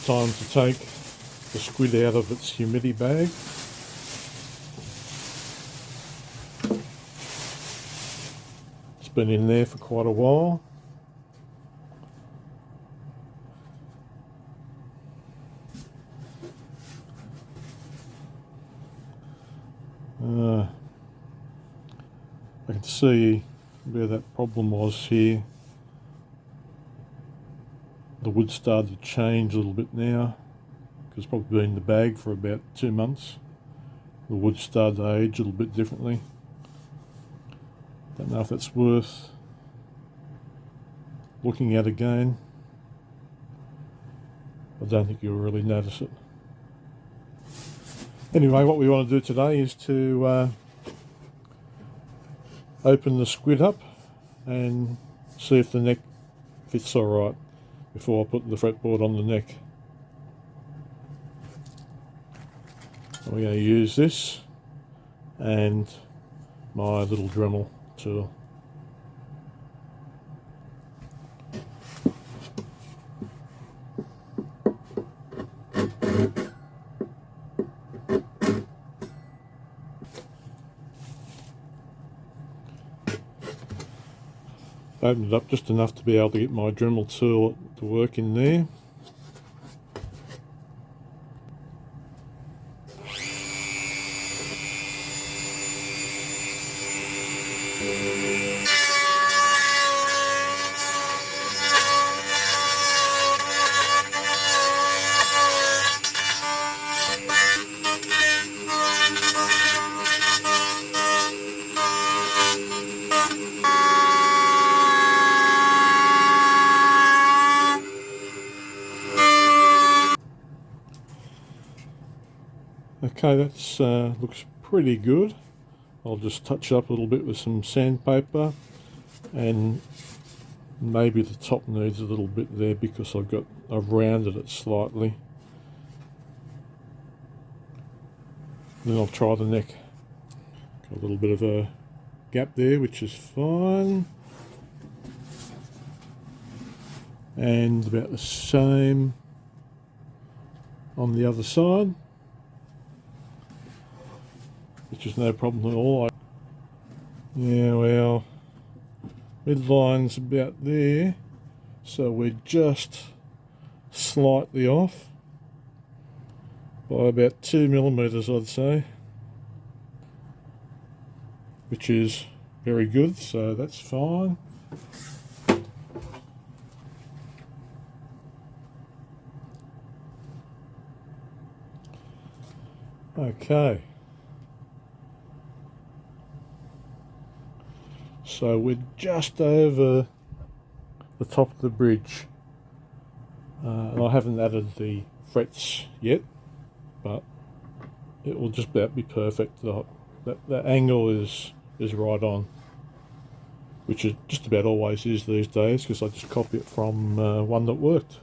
time to take the squid out of its humidity bag. It's been in there for quite a while. I can see where that problem was here. The wood started to change a little bit now, because it's probably been in the bag for about 2 months. The wood started to age a little bit differently. Don't know if that's worth looking at again. I don't think you'll really notice it. Anyway, what we want to do today is to open the squid up and see if the neck fits alright before I put the fretboard on the neck. We're going to use this and my little Dremel tool. Opened it up just enough to be able to get my Dremel tool to work in there. Okay, that's looks pretty good. I'll just touch up a little bit with some sandpaper, and maybe the top needs a little bit there because I've rounded it slightly. Then I'll try the neck. Got a little bit of a gap there, which is fine. And about the same on the other side, which is no problem at all. Yeah, well, midline's about there, so we're just slightly off by about 2 millimeters, I'd say, which is very good, so that's fine. Okay. So we're just over the top of the bridge, and I haven't added the frets yet, but it will just about be perfect. That angle is right on, which it just about always is these days, because I just copy it from one that worked.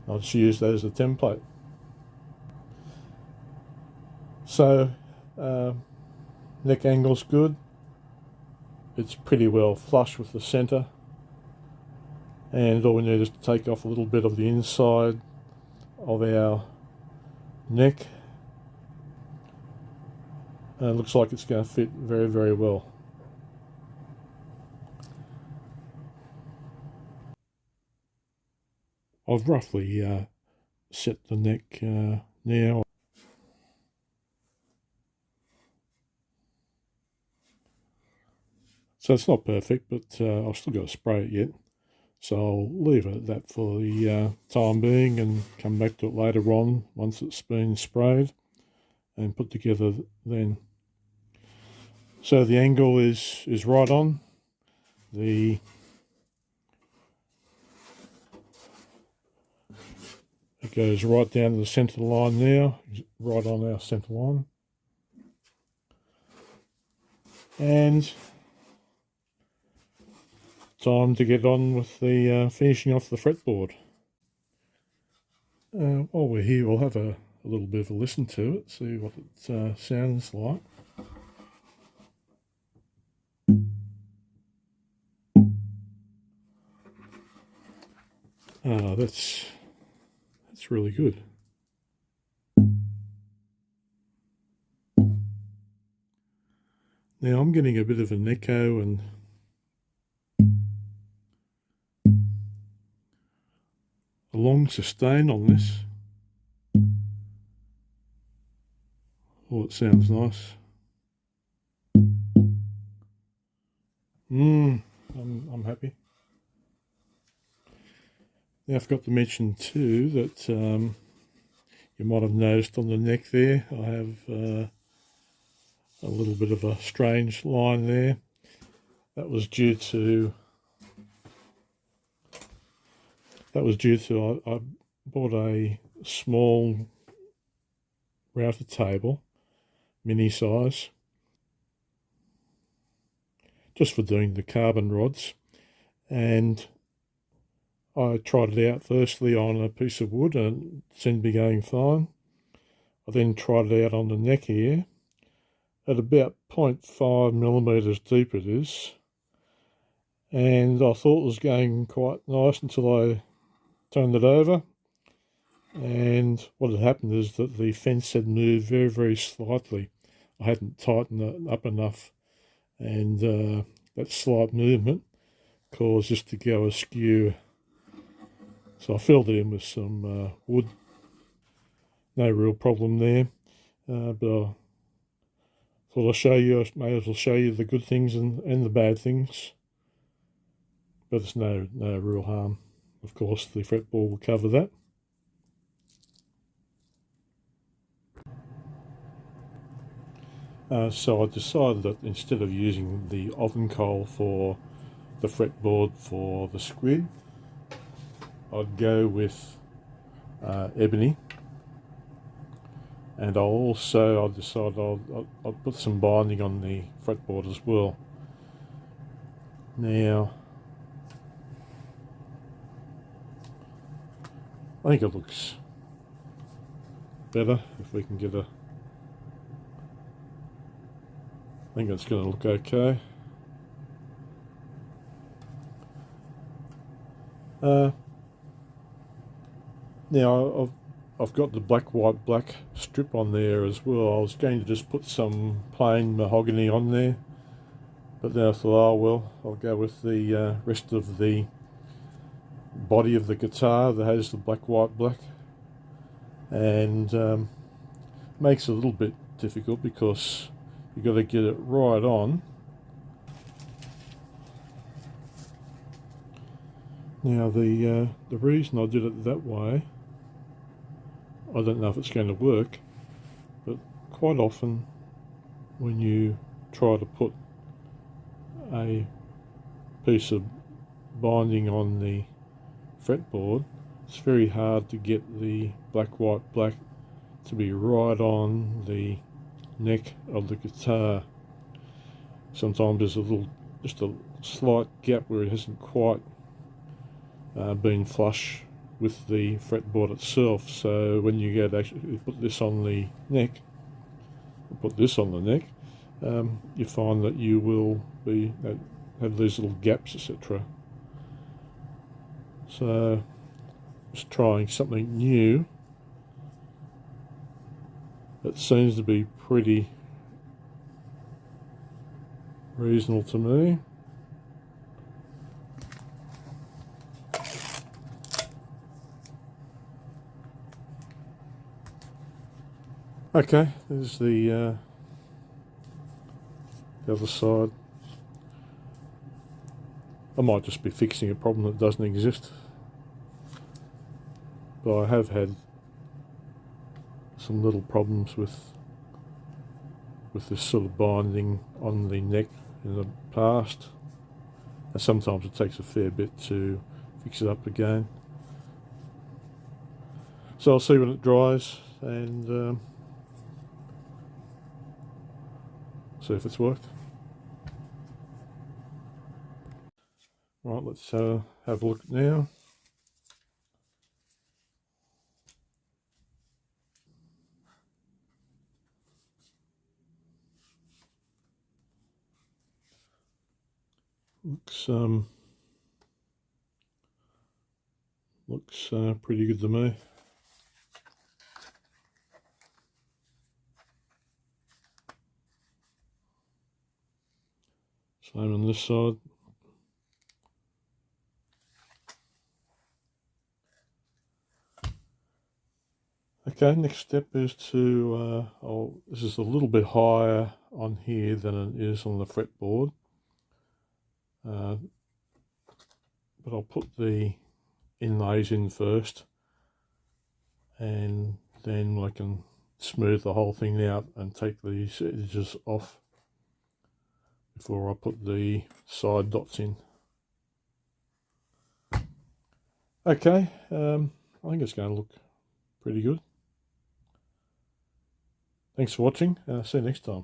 I'll just use that as a template. So neck angle's good. It's pretty well flush with the centre, and all we need is to take off a little bit of the inside of our neck, and it looks like it's going to fit very, very well. I've roughly set the neck now. So it's not perfect, but I've still got to spray it yet. So I'll leave it at that for the time being and come back to it later on once it's been sprayed and put together then. So the angle is right on. It goes right down to the centre line now, right on our centre line. And time to get on with the finishing off the fretboard. While we're here, we'll have a little bit of a listen to it, see what it sounds like. That's That's really good. Now I'm getting a bit of an echo and a long sustain on this. Oh, it sounds nice. I'm happy. Now I forgot to mention too that you might have noticed on the neck there I have a little bit of a strange line there. That was due to I bought a small router table, mini size, just for doing the carbon rods, and I tried it out firstly on a piece of wood and it seemed to be going fine. I then tried it out on the neck here at about 0.5 millimeters deep it is, and I thought it was going quite nice until I turned it over, and what had happened is that the fence had moved very, very slightly. I hadn't tightened it up enough, and that slight movement caused this to go askew. So I filled it in with some wood. No real problem there, but I thought I'll show you, I may as well show you the good things and the bad things. But there's no real harm. Of course, the fretboard will cover that. So I decided that instead of using the oven coal for the fretboard for the Squid, I'd go with ebony. And I decided I'll put some binding on the fretboard as well. Now, I think it looks better if we can get a... I think it's going to look okay. Now I've got the black, white, black strip on there as well. I was going to just put some plain mahogany on there, but then I thought, oh well, I'll go with the rest of the body of the guitar that has the black, white, black, and makes it a little bit difficult because you've got to get it right on. Now the reason I did it that way, I don't know if it's going to work, but quite often when you try to put a piece of binding on the fretboard, it's very hard to get the black, white, black to be right on the neck of the guitar. Sometimes there's just a slight gap where it hasn't quite been flush with the fretboard itself. So when you go to actually put this on the neck, you find that you will have these little gaps, etc. So just trying something new. It seems to be pretty reasonable to me. Okay, there's the other side. I might just be fixing a problem that doesn't exist, but I have had some little problems with this sort of binding on the neck in the past, and sometimes it takes a fair bit to fix it up again. So I'll see when it dries and see if it's worked. Right, let's have a look now. Looks pretty good to me. Same on this side. Okay, next step is to, this is a little bit higher on here than it is on the fretboard. But I'll put the inlays in first, and then I can smooth the whole thing out and take these edges off before I put the side dots in. Okay, I think it's going to look pretty good. Thanks for watching. See you next time.